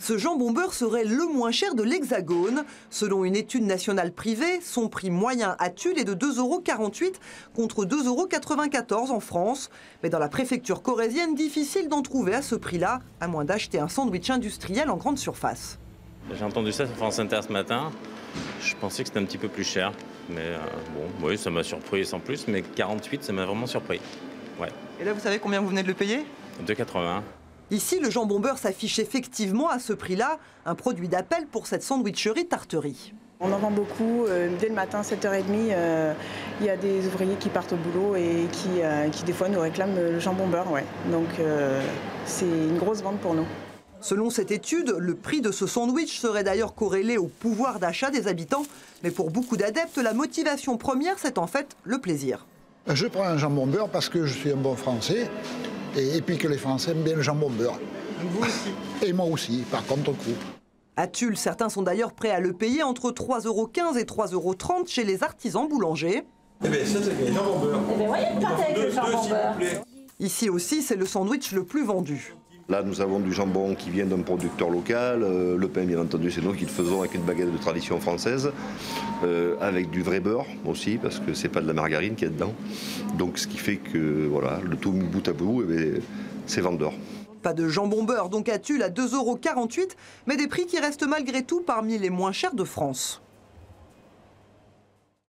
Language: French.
Ce jambon beurre serait le moins cher de l'Hexagone. Selon une étude nationale privée, son prix moyen à Tulle est de 2,48 € contre 2,94 € en France. Mais dans la préfecture corrézienne, difficile d'en trouver à ce prix-là, à moins d'acheter un sandwich industriel en grande surface. J'ai entendu ça sur France Inter ce matin. Je pensais que c'était un petit peu plus cher. Mais bon, oui, ça m'a surpris sans plus. Mais 48, ça m'a vraiment surpris. Ouais. Et là, vous savez combien vous venez de le payer ? 2,80 €. Ici, le jambon beurre s'affiche effectivement à ce prix-là, un produit d'appel pour cette sandwicherie-tarterie. On en vend beaucoup. Dès le matin, 7h30, il y a des ouvriers qui partent au boulot et qui des fois nous réclament le jambon beurre. Ouais. Donc c'est une grosse vente pour nous. Selon cette étude, le prix de ce sandwich serait d'ailleurs corrélé au pouvoir d'achat des habitants. Mais pour beaucoup d'adeptes, la motivation première, c'est en fait le plaisir. Je prends un jambon beurre parce que je suis un bon Français. Et puis que les Français aiment bien le jambon beurre. Vous aussi. Et moi aussi, par contre, coup. À Tulle, certains sont d'ailleurs prêts à le payer entre 3,15 € et 3,30 € chez les artisans boulangers. Eh bien, ça, c'est le jambon beurre. Eh bien, voyez le pâté avec le jambon beurre. Ici aussi, c'est le sandwich le plus vendu. Là, nous avons du jambon qui vient d'un producteur local. Le pain, bien entendu, c'est nous qui le faisons avec une baguette de tradition française. Avec du vrai beurre aussi, parce que c'est pas de la margarine qu'il y a dedans. Donc, ce qui fait que, voilà, le tout mis bout à bout, c'est vendeur. Pas de jambon beurre donc à Tulle à 2,48 €, mais des prix qui restent malgré tout parmi les moins chers de France.